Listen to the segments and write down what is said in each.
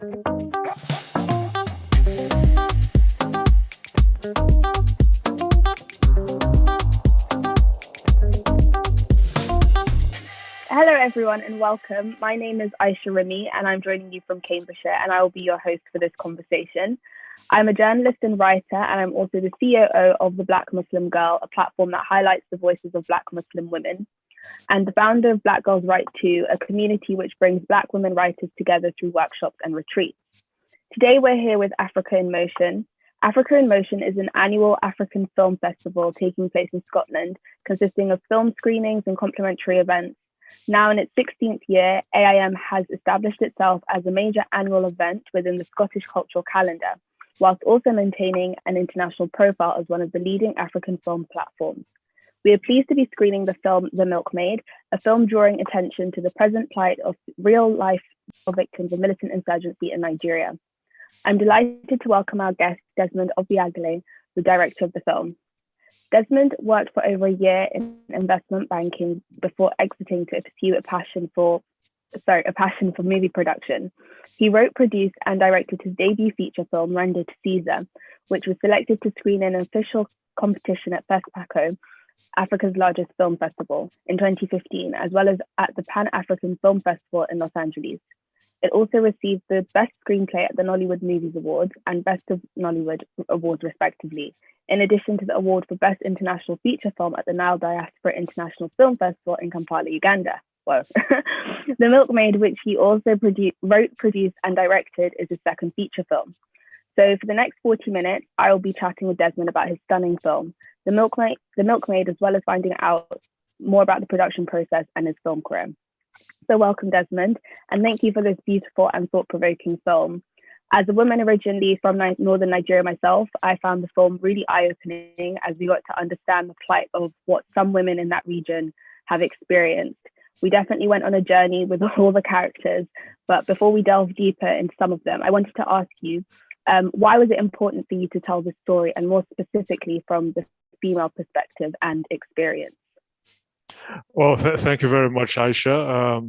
Hello, everyone, and welcome. My name is Aisha Rimi, and I'm joining you from Cambridgeshire, and I will be your host for this conversation. I'm a journalist and writer, and I'm also the COO of The Black Muslim Girl, a platform that highlights the voices of Black Muslim women, and the founder of Black Girls Write Too, a community which brings Black women writers together through workshops and retreats. Today, we're here with Africa in Motion. Africa in Motion is an annual African film festival taking place in Scotland, consisting of film screenings and complementary events. Now in its 16th year, AIM has established itself as a major annual event within the Scottish cultural calendar, whilst also maintaining an international profile as one of the leading African film platforms. We are pleased to be screening the film The Milkmaid, a film drawing attention to the present plight of real-life victims of militant insurgency in Nigeria. I'm delighted to welcome our guest, Desmond Ovbiagele, the director of the film. Desmond worked for over a year in investment banking before exiting to pursue a passion for movie production. He wrote, produced, and directed his debut feature film, Render to Caesar, which was selected to screen in an official competition at FESPACO, Africa's largest film festival, in 2015, as well as at the Pan-African Film Festival in Los Angeles. It also received the Best Screenplay at the Nollywood Movies Awards and Best of Nollywood Awards, respectively, in addition to the award for Best International Feature Film at the Nile Diaspora International Film Festival in Kampala, Uganda. Whoa. The Milkmaid, which he also wrote, produced, and directed, is his second feature film. So for the next 40 minutes, I will be chatting with Desmond about his stunning film, The Milkmaid, as well as finding out more about the production process and his film career. So welcome, Desmond, and thank you for this beautiful and thought-provoking film. As a woman originally from northern Nigeria myself, I found the film really eye-opening as we got to understand the plight of what some women in that region have experienced. We definitely went on a journey with all the characters, but before we delve deeper into some of them, I wanted to ask you, why was it important for you to tell this story, and more specifically from the female perspective and experience? Well, thank you very much, Aisha.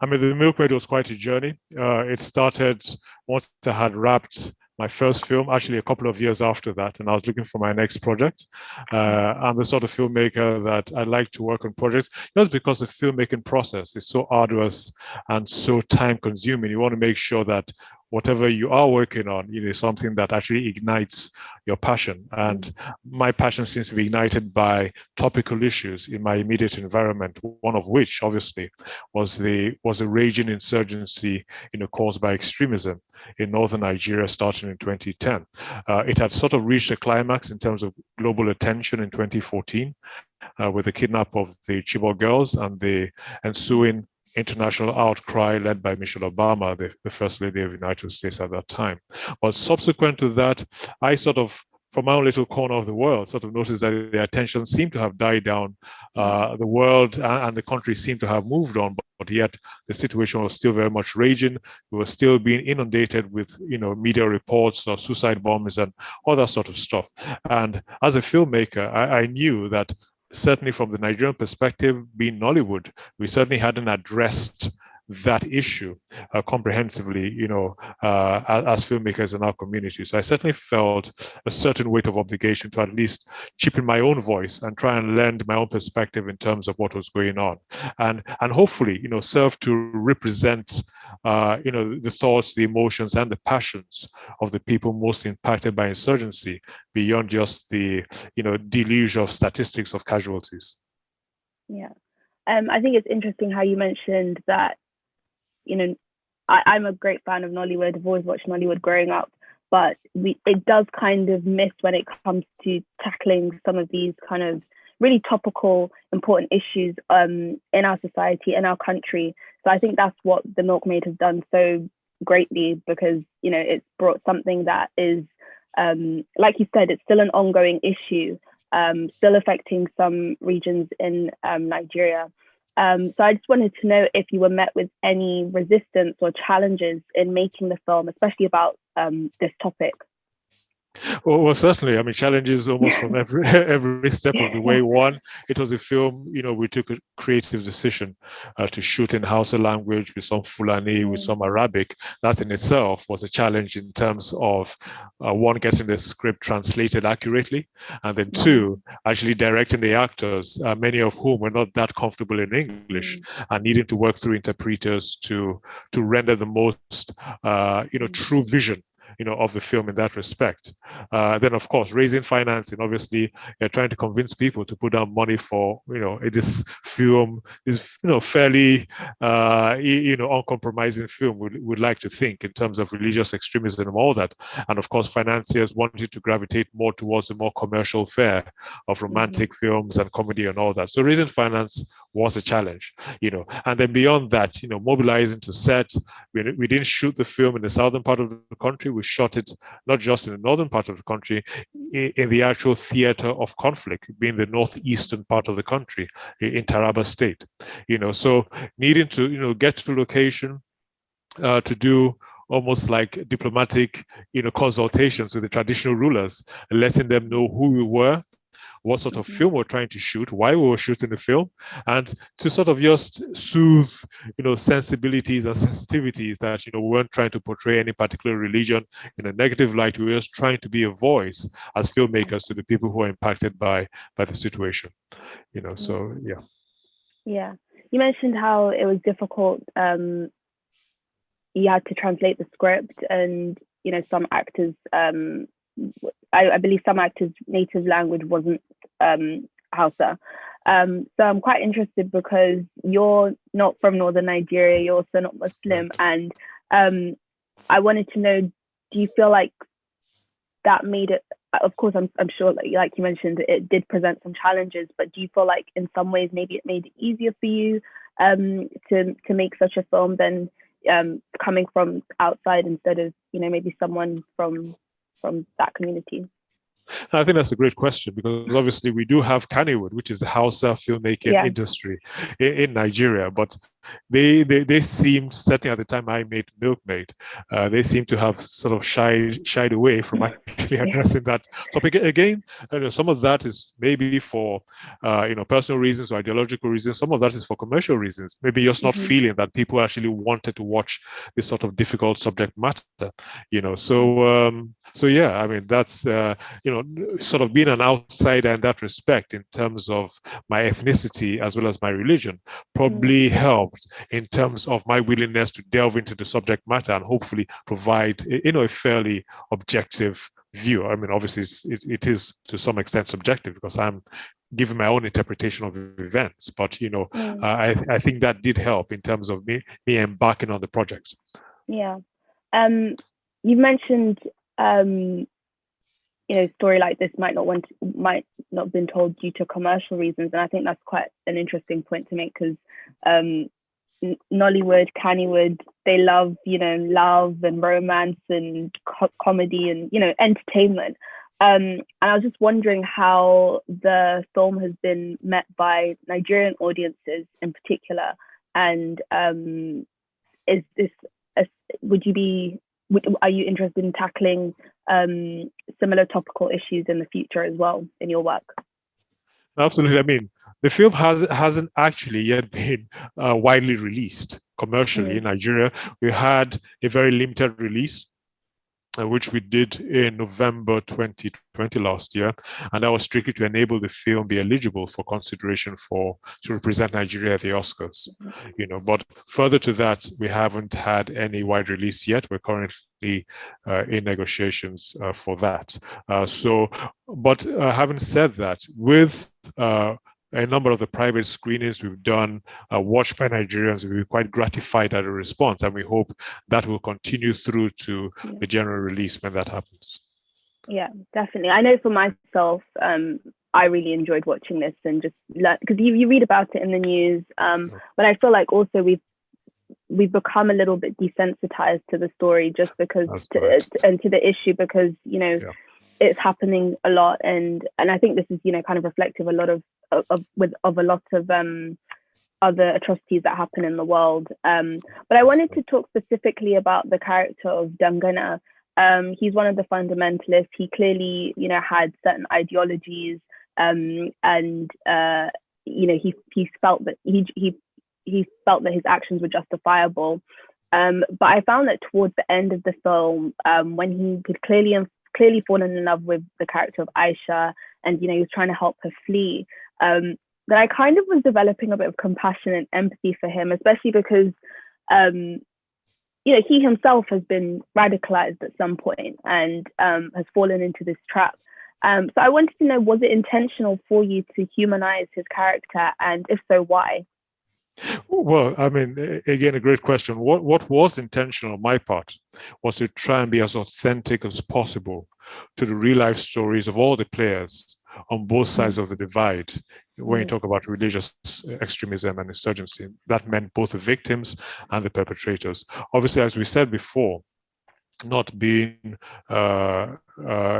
The Milkmaid was quite a journey. It started once I had wrapped my first film, actually a couple of years after that, and I was looking for my next project. I'm the sort of filmmaker that I like to work on projects just because the filmmaking process is so arduous and so time-consuming. You want to make sure that whatever you are working on, is something that actually ignites your passion. And my passion seems to be ignited by topical issues in my immediate environment, one of which obviously was the raging insurgency, caused by extremism in northern Nigeria starting in 2010. It had sort of reached a climax in terms of global attention in 2014 with the kidnap of the Chibok girls and the ensuing international outcry led by Michelle Obama, the First Lady of the United States at that time. But subsequent to that, I sort of, from my own little corner of the world, sort of noticed that the attention seemed to have died down. The world and the country seemed to have moved on, but yet the situation was still very much raging. We were still being inundated with, media reports of suicide bombings and all that sort of stuff. And as a filmmaker, I knew that certainly from the Nigerian perspective, being Nollywood, we certainly hadn't addressed that issue comprehensively, as filmmakers in our community. So I certainly felt a certain weight of obligation to at least chip in my own voice and try and lend my own perspective in terms of what was going on, and hopefully, serve to represent, the thoughts, the emotions, and the passions of the people most impacted by insurgency beyond just the, deluge of statistics of casualties. Yeah, I think it's interesting how you mentioned that. I'm a great fan of Nollywood. I've always watched Nollywood growing up, but it does kind of miss when it comes to tackling some of these kind of really topical, important issues in our society, in our country. So I think that's what The Milkmaid has done so greatly, because, it's brought something that is, like you said, it's still an ongoing issue, still affecting some regions in Nigeria. So I just wanted to know if you were met with any resistance or challenges in making the film, especially about this topic. Well, certainly. I mean, challenges almost from every every step of the way. One, it was a film. We took a creative decision to shoot in Hausa language with some Fulani, with some Arabic. That in itself was a challenge in terms of one, getting the script translated accurately, and then two, actually directing the actors, many of whom were not that comfortable in English, and needing to work through interpreters to render the most true vision of the film in that respect. Then, of course, raising financing. Obviously, you're trying to convince people to put down money for this film, this fairly uncompromising film. Would like to think in terms of religious extremism and all that, and of course, financiers wanted to gravitate more towards the more commercial fare of romantic films and comedy and all that. So raising finance was a challenge, and then beyond that, mobilizing to set. We didn't shoot the film in the southern part of the country. We shot it not just in the northern part of the country, in the actual theater of conflict, being the northeastern part of the country, in Taraba State. So needing to get to the location to do almost like diplomatic consultations with the traditional rulers, letting them know who we were, what sort of film we're trying to shoot, why we were shooting the film, and to sort of just soothe, sensibilities and sensitivities that, we weren't trying to portray any particular religion in a negative light. We were just trying to be a voice as filmmakers to the people who are impacted by the situation, so yeah. Yeah. You mentioned how it was difficult. You had to translate the script, and, some actors, I believe some actors' native language wasn't Hausa. So I'm quite interested because you're not from northern Nigeria, you're also not Muslim, and I wanted to know, do you feel like that made it? Of course, I'm sure, like you mentioned, it did present some challenges, but do you feel like in some ways maybe it made it easier for you to make such a film than coming from outside instead of maybe someone from that community? I think that's a great question, because obviously we do have Cannywood, which is the Hausa filmmaking industry in Nigeria, but they seemed, certainly at the time I made Milkmaid, they seem to have sort of shied away from actually addressing that topic. Again, some of that is maybe for personal reasons or ideological reasons. Some of that is for commercial reasons. Maybe just not feeling that people actually wanted to watch this sort of difficult subject matter. So yeah, I mean, that's sort of being an outsider in that respect, in terms of my ethnicity as well as my religion, probably helped in terms of my willingness to delve into the subject matter and hopefully provide a fairly objective view. I mean, obviously it is to some extent subjective because I'm giving my own interpretation of events, but I think that did help in terms of me embarking on the project. Yeah. You mentioned a story like this might not have been told due to commercial reasons, and I think that's quite an interesting point to make, because Nollywood, Cannywood, they love love and romance and comedy and entertainment, and I was just wondering how the film has been met by Nigerian audiences in particular, and is this are you interested in tackling similar topical issues in the future as well in your work? Absolutely. I mean, the film hasn't actually yet been widely released commercially in Nigeria. We had a very limited release, which we did in November 2020 last year, and that was strictly to enable the film be eligible for consideration to represent Nigeria at the Oscars. But further to that, we haven't had any wide release yet. We're currently in negotiations for that. But having said that, with a number of the private screenings we've done, watched by Nigerians, we'll be quite gratified at the response, and we hope that will continue through to the general release when that happens. Yeah, definitely. I know for myself, I really enjoyed watching this and just learn, because you read about it in the news, but I feel like also we've become a little bit desensitized to the story just because and to the issue, because it's happening a lot, and I think this is kind of reflective a lot of a lot of other atrocities that happen in the world. But I wanted to talk specifically about the character of Dangana. He's one of the fundamentalists. He clearly, had certain ideologies, and he felt that he felt that his actions were justifiable. But I found that towards the end of the film, when he could clearly fallen in love with the character of Aisha, and he was trying to help her flee, that I kind of was developing a bit of compassion and empathy for him, especially because he himself has been radicalized at some point and has fallen into this trap. So I wanted to know, was it intentional for you to humanize his character, and if so, why? Well, I mean, again, a great question. What was intentional on my part was to try and be as authentic as possible to the real life stories of all the players on both sides of the divide. When you talk about religious extremism and insurgency, that meant both the victims and the perpetrators. Obviously, as we said before, not being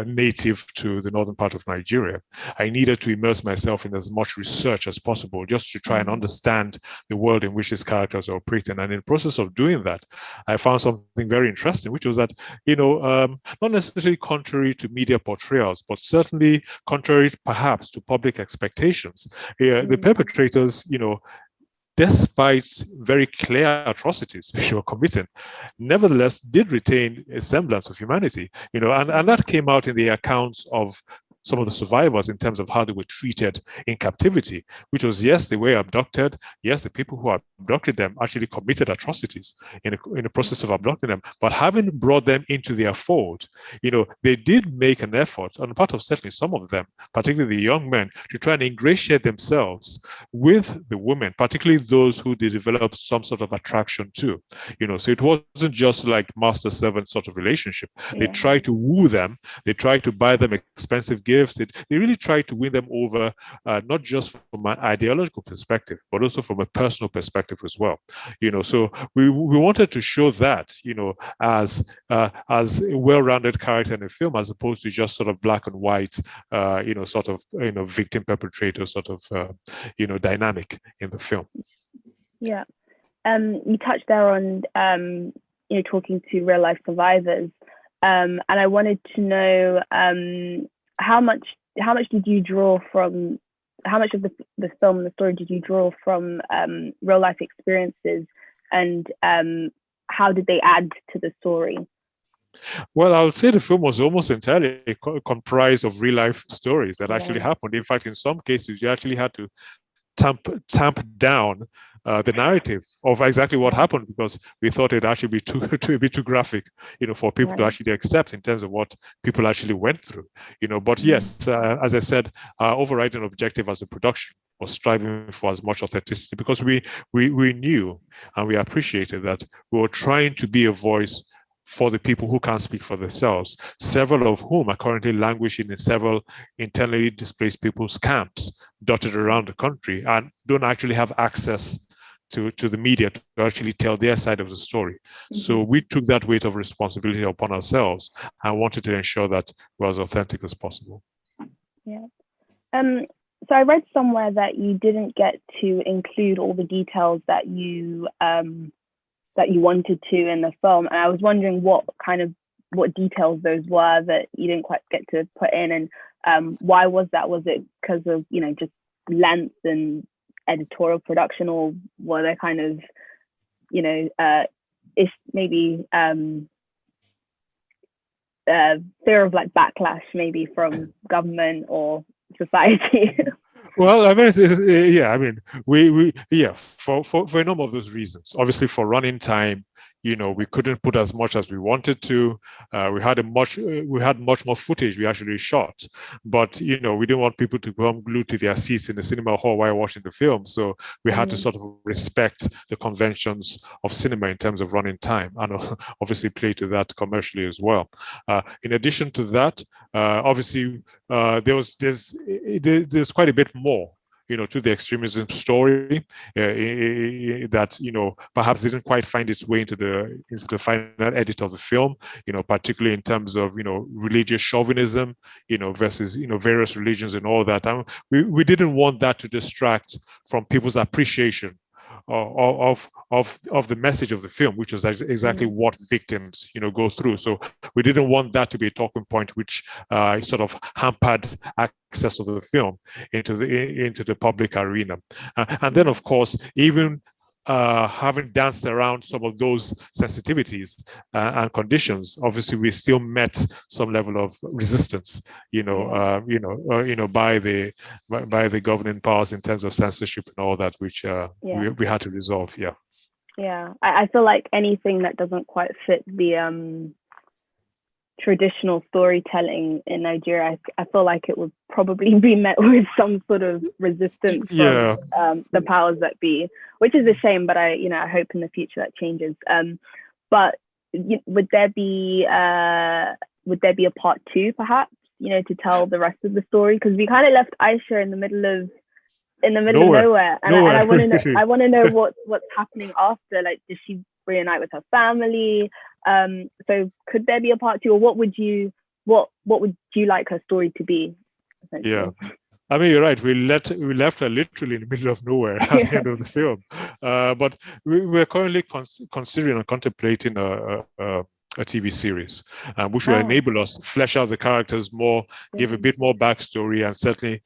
native to the northern part of Nigeria, I needed to immerse myself in as much research as possible just to try and understand the world in which these characters are operating. And in the process of doing that, I found something very interesting, which was that, not necessarily contrary to media portrayals, but certainly contrary perhaps to public expectations, the perpetrators, despite very clear atrocities which were committed, nevertheless did retain a semblance of humanity, and that came out in the accounts of some of the survivors in terms of how they were treated in captivity, which was, yes, they were abducted. Yes, the people who abducted them actually committed atrocities in the process of abducting them. But having brought them into their fold, they did make an effort on the part of certainly some of them, particularly the young men, to try and ingratiate themselves with the women, particularly those who they developed some sort of attraction to. So it wasn't just like master-servant sort of relationship. They tried to woo them. They tried to buy them expensive gifts. They really try to win them over, not just from an ideological perspective, but also from a personal perspective as well. So we wanted to show that, as a well-rounded character in a film, as opposed to just sort of black and white, sort of, victim perpetrator sort of, dynamic in the film. Yeah. You touched there on, talking to real life survivors. And I wanted to know, how much did you draw from, how much of the film and the story did you draw from real life experiences, and how did they add to the story? Well, I would say the film was almost entirely comprised of real life stories that actually happened. In fact, in some cases, you actually had to tamp down the narrative of exactly what happened, because we thought it'd actually be too graphic, for people to actually accept in terms of what people actually went through, But yes, as I said, our overriding objective as a production was striving for as much authenticity, because we knew and we appreciated that we were trying to be a voice for the people who can't speak for themselves, several of whom are currently languishing in several internally displaced people's camps dotted around the country and don't actually have access to the media to actually tell their side of the story. So we took that weight of responsibility upon ourselves and wanted to ensure that we're as authentic as possible. Yeah. So I read somewhere that you didn't get to include all the details that you wanted to in the film, and I was wondering what details those were that you didn't quite get to put in, and why was that? Was it because of just length and editorial production, or were there kind of if maybe fear of like backlash maybe from government or society? Well, I mean, for a number of those reasons. Obviously, for running time, we couldn't put as much as we wanted to. We had much more footage we actually shot, but we didn't want people to become glued to their seats in the cinema hall while watching the film. So we had to sort of respect the conventions of cinema in terms of running time, and obviously play to that commercially as well. In addition to that, obviously, there's quite a bit more to the extremism story that perhaps didn't quite find its way into the final edit of the film, particularly in terms of religious chauvinism, versus various religions and all that. We didn't want that to distract from people's appreciation of the message of the film, which was exactly what victims, go through. So we didn't want that to be a talking point which sort of hampered access of the film into the public arena. And then, of course, even having danced around some of those sensitivities and conditions, obviously we still met some level of resistance, by the governing powers in terms of censorship and all that, which we had to resolve. I feel like anything that doesn't quite fit the traditional storytelling in Nigeria, I feel like it would probably be met with some sort of resistance from the powers that be, which is a shame. But I hope in the future that changes. But would there be a part 2, perhaps? To tell the rest of the story, because we kind of left Aisha in the middle of nowhere, and I want to know what's happening after. Like, does she reunite with her family? So could there be a part 2, or what would you like her story to be? Yeah, I mean, you're right. We left her literally in the middle of nowhere at the end of the film. But we're currently considering and contemplating a TV series, which will enable us flesh out the characters more, give a bit more backstory, and certainly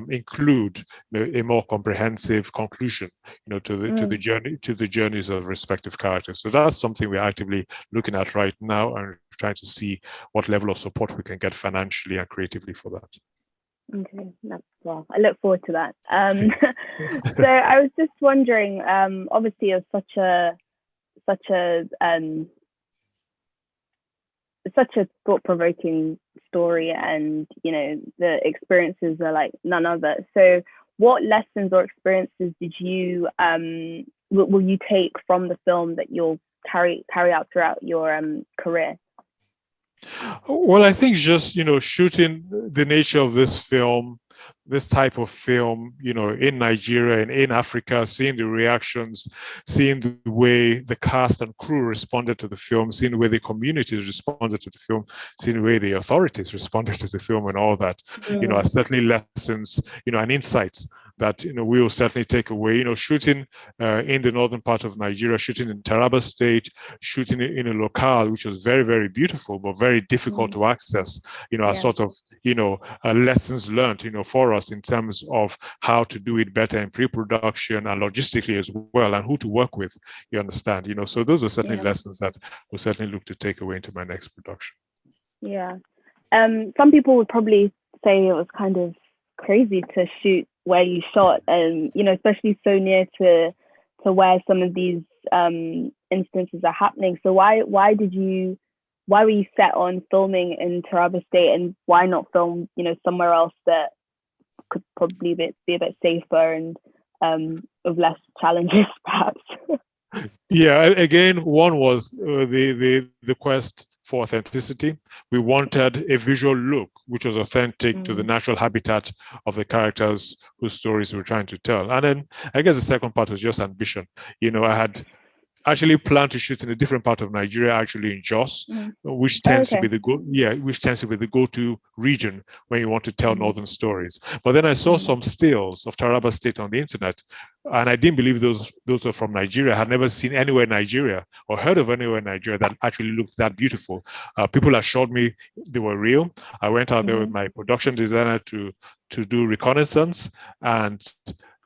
include a more comprehensive conclusion, to the journeys of respective characters. So that's something we're actively looking at right now, and trying to see what level of support we can get financially and creatively for that. Okay, well, I look forward to that. So I was just wondering, obviously, it's such a thought-provoking story, and the experiences are like none other. So what lessons or experiences did you will you take from the film that you'll carry out throughout your career? Well, I think just shooting the nature of this type of film, in Nigeria and in Africa, seeing the reactions, seeing the way the cast and crew responded to the film, seeing the way the communities responded to the film, seeing the way the authorities responded to the film, and all that, are certainly lessons, and insights that we will certainly take away. Shooting in the northern part of Nigeria, shooting in Taraba State, shooting in a locale which was very, very beautiful but very difficult to access. Are sort of lessons learned, for us in terms of how to do it better in pre-production and logistically as well, and who to work with. You understand? So those are certainly lessons that we'll certainly look to take away into my next production. Yeah. Some people would probably say it was kind of crazy to shoot where you shot, and especially so near to where some of these instances are happening. So why were you set on filming in Taraba State, and why not film somewhere else that could probably be a bit safer and of less challenges, perhaps? Yeah, again, one was the quest for authenticity. We wanted a visual look which was authentic to the natural habitat of the characters whose stories we were trying to tell. And then I guess the second part was just ambition. I had actually planned to shoot in a different part of Nigeria, actually in Jos, which tends to be the go-to region when you want to tell northern stories. But then I saw some stills of Taraba State on the internet, and I didn't believe those are from Nigeria. I had never seen anywhere in Nigeria or heard of anywhere in Nigeria that actually looked that beautiful. People assured me they were real. I went out there with my production designer to do reconnaissance, and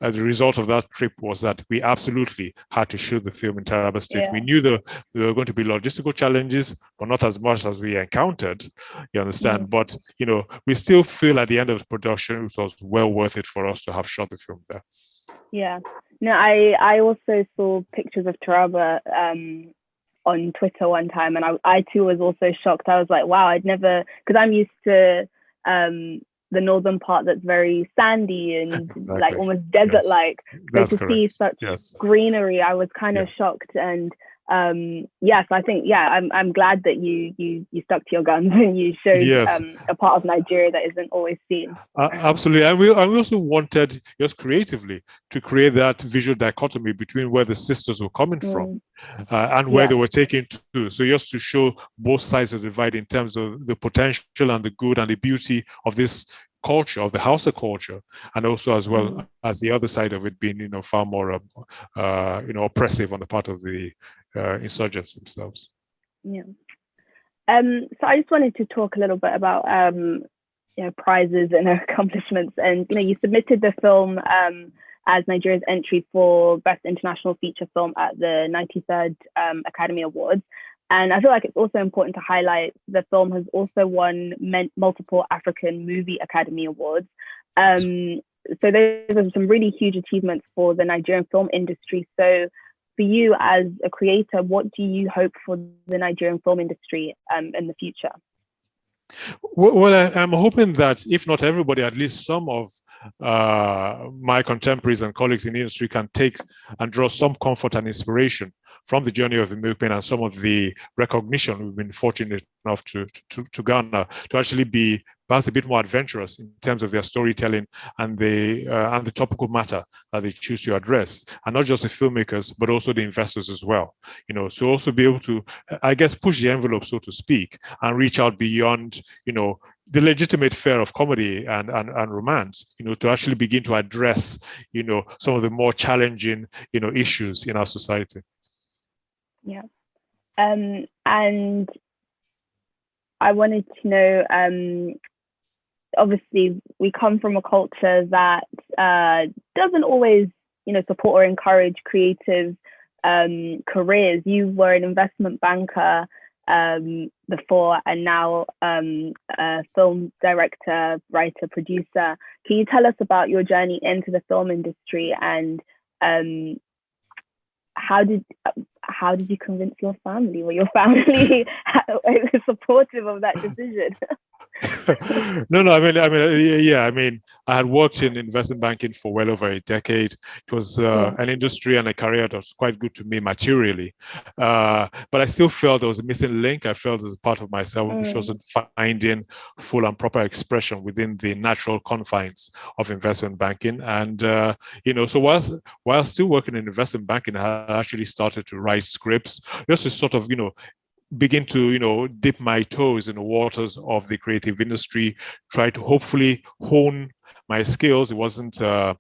the result of that trip was that we absolutely had to shoot the film in Taraba State. We knew there were going to be logistical challenges, but not as much as we encountered, you understand? But, we still feel at the end of the production, it was well worth it for us to have shot the film there. Yeah. No, I also saw pictures of Taraba on Twitter one time, and I too was also shocked. I was like, wow, I'd never, because I'm used to the northern part that's very sandy and like almost desert-like. So to see such greenery, I was kind of shocked. And so I think I'm glad that you stuck to your guns and you showed a part of Nigeria that isn't always seen. Absolutely, and we also wanted just creatively to create that visual dichotomy between where the sisters were coming from and where they were taken to. So just to show both sides of the divide in terms of the potential and the good and the beauty of this culture, of the Hausa culture, and also as well as the other side of it being, far more, oppressive on the part of the insurgents themselves. Yeah. So I just wanted to talk a little bit about prizes and accomplishments. And you submitted the film as Nigeria's entry for Best International Feature Film at the 93rd Academy Awards. And I feel like it's also important to highlight the film has also won multiple African Movie Academy Awards. So those are some really huge achievements for the Nigerian film industry. So for you as a creator, what do you hope for the Nigerian film industry in the future? Well, I'm hoping that if not everybody, at least some of my contemporaries and colleagues in the industry can take and draw some comfort and inspiration from the journey of the Milkmaid and some of the recognition we've been fortunate enough to garner, to actually be perhaps a bit more adventurous in terms of their storytelling and the topical matter that they choose to address, and not just the filmmakers but also the investors as well. So also be able to, I guess, push the envelope, so to speak, and reach out beyond, the legitimate fare of comedy and romance, to actually begin to address, some of the more challenging, issues in our society. Yeah. And I wanted to know, obviously we come from a culture that doesn't always, support or encourage creative careers. You were an investment banker before, and now a film director, writer, producer. Can you tell us about your journey into the film industry, and how did you convince your family? Were your family supportive of that decision? No, I had worked in investment banking for well over a decade. It was an industry and a career that was quite good to me materially, but I still felt there was a missing link. I felt as part of myself which wasn't finding full and proper expression within the natural confines of investment banking. And so while still working in investment banking, I actually started to write scripts just to sort of begin to dip my toes in the waters of the creative industry, try to hopefully hone my skills. It wasn't a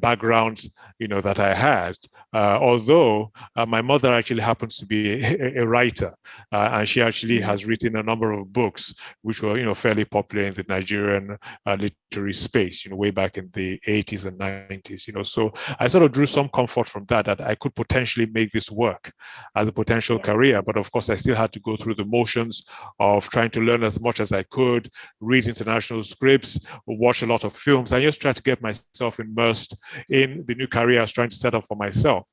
background that I had, although my mother actually happens to be a writer, and she actually has written a number of books which were fairly popular in the Nigerian literary space way back in the 80s and 90s. So I sort of drew some comfort from that I could potentially make this work as a potential career. But of course I still had to go through the motions of trying to learn as much as I could, read international scripts, watch a lot of films, and just try to get myself immersed in the new career I was trying to set up for myself.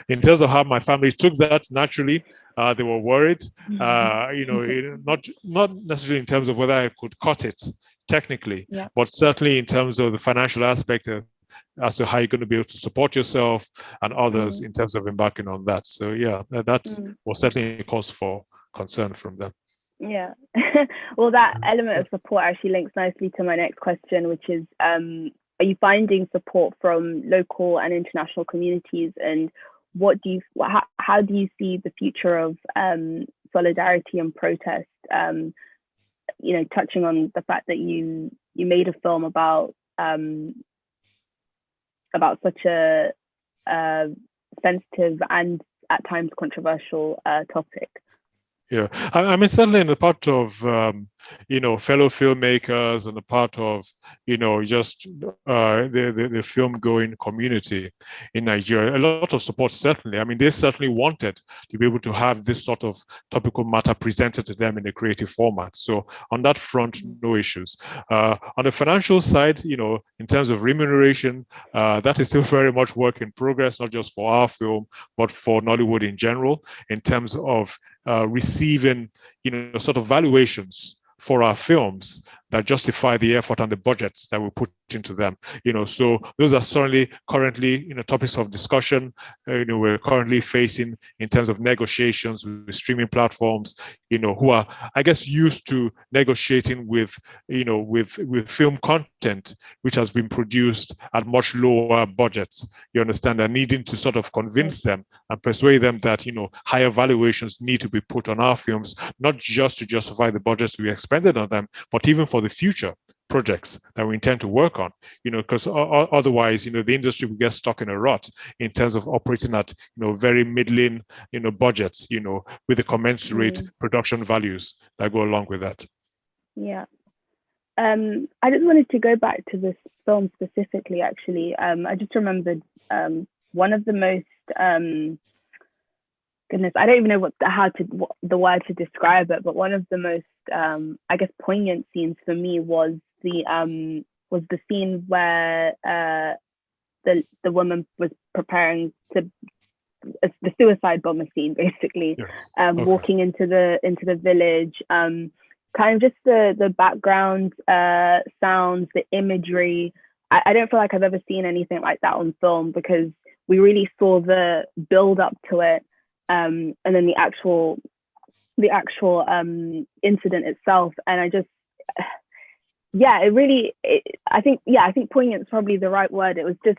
In terms of how my family took that, naturally, they were worried, not necessarily in terms of whether I could cut it technically, but certainly in terms of the financial aspect as to how you're going to be able to support yourself and others in terms of embarking on that. So that was certainly a cause for concern from them. Yeah. Well, that element of support actually links nicely to my next question, which is, are you finding support from local and international communities, and how do you see the future of solidarity and protest? Touching on the fact that you made a film about such a sensitive and at times controversial topic. Yeah, I mean, certainly in the part of, fellow filmmakers and the part of, just the film-going community in Nigeria, a lot of support, certainly. I mean, they certainly wanted to be able to have this sort of topical matter presented to them in a creative format. So on that front, no issues. On the financial side, in terms of remuneration, that is still very much work in progress, not just for our film, but for Nollywood in general, in terms of receiving, sort of valuations for our films that justify the effort and the budgets that we put into them. So those are certainly currently, topics of discussion. We're currently facing in terms of negotiations with streaming platforms, who are, I guess, used to negotiating with film content, which has been produced at much lower budgets. You understand, and needing to sort of convince them and persuade them that, higher valuations need to be put on our films, not just to justify the budgets we expended on them, but even for the future, projects that we intend to work on, because otherwise, the industry will get stuck in a rut in terms of operating at, very middling, budgets, with the commensurate production values that go along with that. Yeah. I just wanted to go back to this film specifically, actually. I just remembered one of the most, goodness, I don't even know what the word to describe it, but one of the most, I guess, poignant scenes for me was the scene where the woman was preparing to, the suicide bomber scene, basically. Yes. Walking into the village, kind of just the background sounds, the imagery. I don't feel like I've ever seen anything like that on film, because we really saw the build up to it, and then the actual incident itself. And I just, I think poignant is probably the right word. It was just,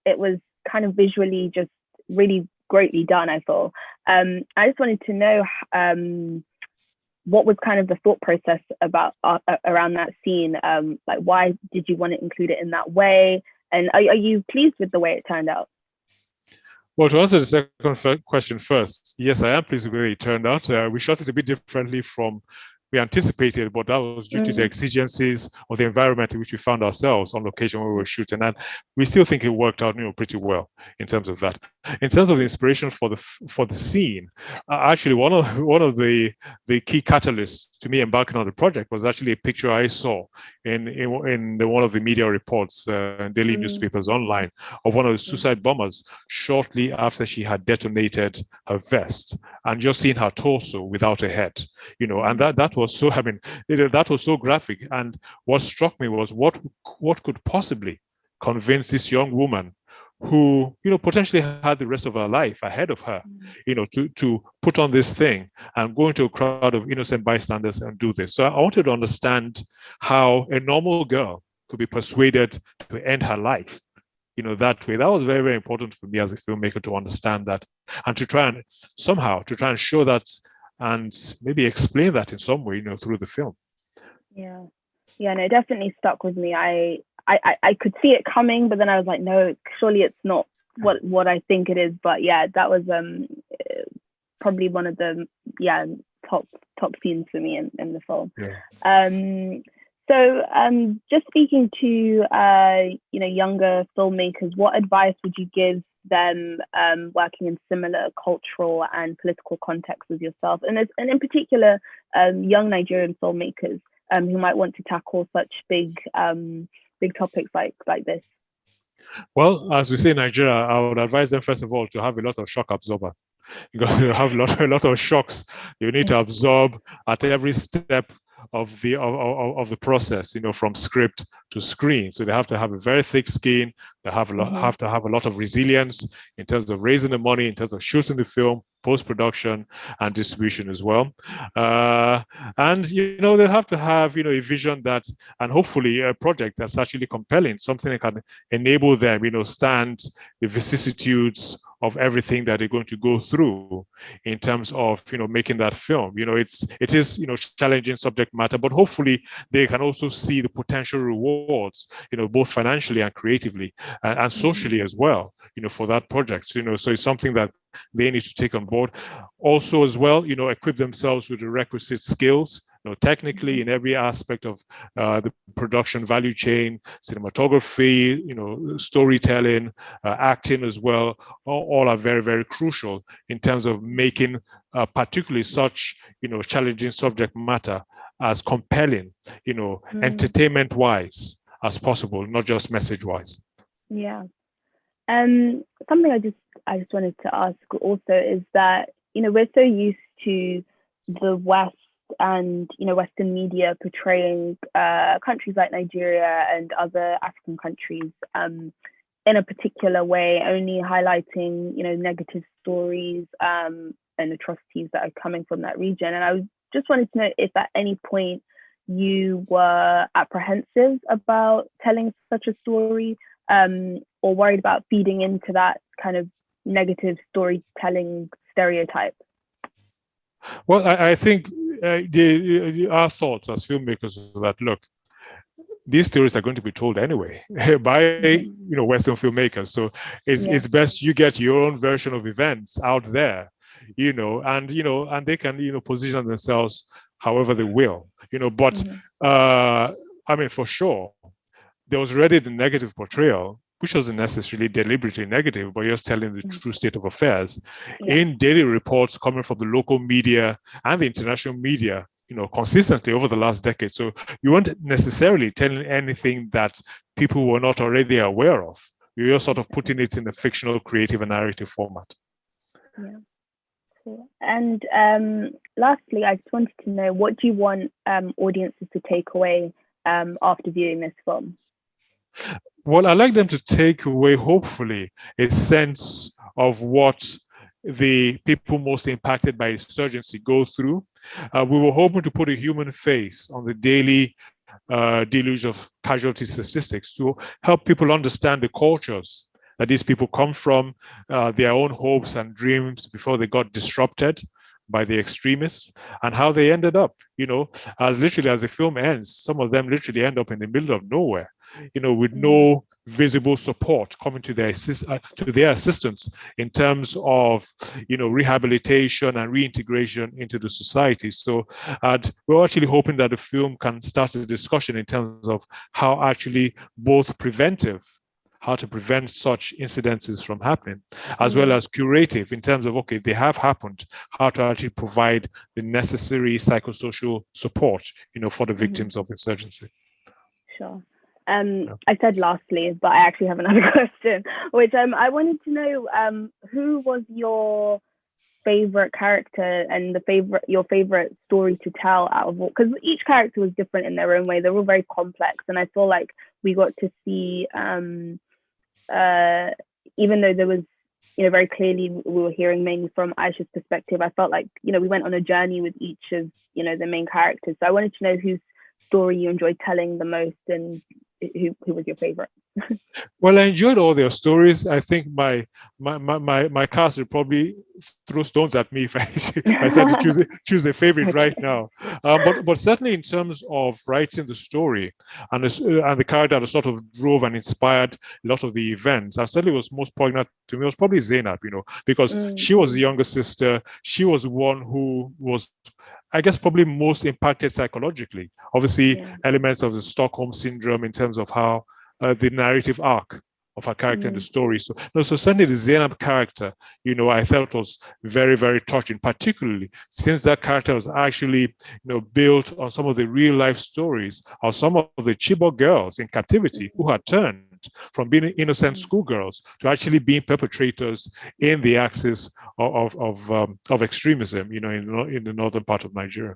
it was kind of visually just really greatly done, I thought. I just wanted to know what was kind of the thought process about around that scene? Like, why did you want to include it in that way? And are you pleased with the way it turned out? Well, to answer the second question first, yes, I am pleased with the way it turned out. We shot it a bit differently from we anticipated, but that was due to the exigencies of the environment in which we found ourselves on location where we were shooting, and we still think it worked out, pretty well in terms of that. In terms of the inspiration for the scene, actually one of the key catalysts to me embarking on the project was actually a picture I saw in one of the media reports, daily newspapers online, of one of the suicide bombers shortly after she had detonated her vest, and just seeing her torso without a head, and that was so, that was so graphic. And what struck me was what could possibly convince this young woman, who potentially had the rest of her life ahead of her, to put on this thing and go into a crowd of innocent bystanders and do this. So I wanted to understand how a normal girl could be persuaded to end her life that way. That was very, very important for me as a filmmaker, to understand that, and to try and show that, and maybe explain that in some way, through the film. Yeah, no, it definitely stuck with me. I could see it coming, but then I was like, no, surely it's not what I think it is. But yeah, that was probably one of the top scenes for me in the film. Yeah. So just speaking to younger filmmakers, what advice would you give them working in similar cultural and political contexts as yourself, and in particular young Nigerian filmmakers who might want to tackle such big topics like this? Well, as we say in Nigeria, I would advise them, first of all, to have a lot of shock absorber, because you have a lot of shocks you need to absorb at every step of the process, from script to screen. So they have to have a very thick skin. They have to have a lot of resilience in terms of raising the money, in terms of shooting the film, post-production, and distribution as well. And they have to have a vision that, and hopefully a project that's actually compelling, something that can enable them stand the vicissitudes of everything that they're going to go through in terms of making that film. It is challenging subject matter, but hopefully they can also see the potential rewards, both financially and creatively, and socially as well, for that project. So it's something that they need to take on board. Also as well, equip themselves with the requisite skills, technically in every aspect of the production value chain, cinematography, storytelling, acting as well. All are very, very crucial in terms of making particularly such, challenging subject matter as compelling, entertainment-wise as possible, not just message-wise. Yeah. Something I just wanted to ask also is that, we're so used to the West and, Western media portraying countries like Nigeria and other African countries in a particular way, only highlighting, negative stories and atrocities that are coming from that region. And I just wanted to know if at any point you were apprehensive about telling such a story, or worried about feeding into that kind of negative storytelling stereotype. Well, I think our thoughts as filmmakers are that, look, these stories are going to be told anyway by Western filmmakers. So it's best you get your own version of events out there, and they can position themselves however they will, but I mean, for sure, there was already the negative portrayal, which wasn't necessarily deliberately negative, but just telling the true state of affairs in daily reports coming from the local media and the international media, consistently over the last decade. So you weren't necessarily telling anything that people were not already aware of. You're sort of putting it in a fictional, creative, and narrative format. Yeah. Cool. And lastly, I just wanted to know, what do you want audiences to take away after viewing this film? Well, I'd like them to take away, hopefully, a sense of what the people most impacted by insurgency go through. We were hoping to put a human face on the daily deluge of casualty statistics to help people understand the cultures that these people come from, their own hopes and dreams before they got disrupted by the extremists, and how they ended up, as the film ends, some of them literally end up in the middle of nowhere, with no visible support coming to their assistance in terms of, rehabilitation and reintegration into the society. So we're actually hoping that the film can start a discussion in terms of how actually both how to prevent such incidences from happening, as well as curative in terms of, okay, they have happened, how to actually provide the necessary psychosocial support, for the victims of insurgency. Sure. I said lastly, but I actually have another question, which I wanted to know, who was your favorite character and your favorite story to tell out of all, because each character was different in their own way. They were very complex, and I feel like we got to see, even though there was, very clearly we were hearing mainly from Aisha's perspective, I felt like, we went on a journey with each of, the main characters. So I wanted to know whose story you enjoyed telling the most, and who was your favorite. Well, I enjoyed all their stories. I think my cast would probably throw stones at me if I said to choose a favorite right now. But certainly in terms of writing the story and the character that sort of drove and inspired a lot of the events, I certainly was most poignant to me was probably Zainab, because she was the younger sister. She was the one who was, I guess, probably most impacted psychologically. Obviously, elements of the Stockholm syndrome in terms of how the narrative arc of her character in the story. So certainly the Zainab character, I felt was very, very touching, particularly since that character was actually, built on some of the real life stories of some of the Chibok girls in captivity who had turned from being innocent schoolgirls to actually being perpetrators in the axis of extremism, in the northern part of Nigeria.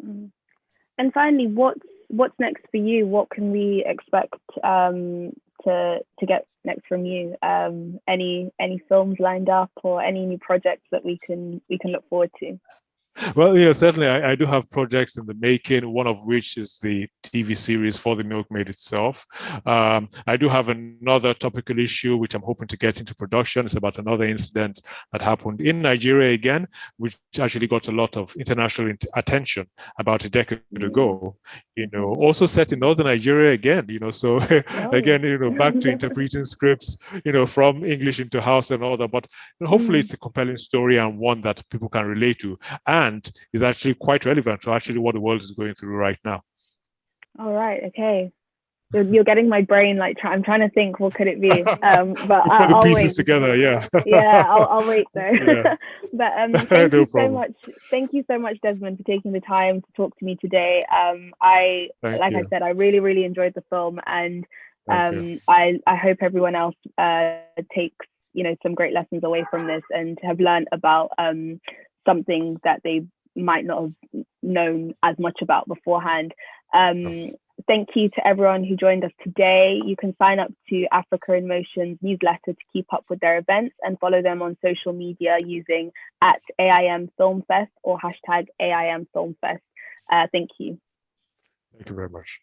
And finally, what's next for you? What can we expect to get next from you? Any films lined up, or any new projects that we can look forward to? Well, yeah, certainly I do have projects in the making, one of which is the TV series for the Milkmaid itself. I do have another topical issue, which I'm hoping to get into production. It's about another incident that happened in Nigeria again, which actually got a lot of international attention about a decade ago. Also set in northern Nigeria again, so again, back to interpreting scripts, from English into Hausa and all that. But hopefully it's a compelling story and one that people can relate to, and is actually quite relevant to actually what the world is going through right now. All right. Okay. You're getting my brain like I'm trying to think, what could it be? But I'll pieces wait. Together. Yeah. Yeah. I'll wait though. Yeah. But thank you so much. Thank you so much, Desmond, for taking the time to talk to me today. I said, I really, really enjoyed the film, and I hope everyone else takes some great lessons away from this and have learned about something that they might not have known as much about beforehand. Thank you to everyone who joined us today. You can sign up to Africa in Motion's newsletter to keep up with their events, and follow them on social media using @AIM Film Fest or #AIM Film Fest. Thank you. Thank you very much.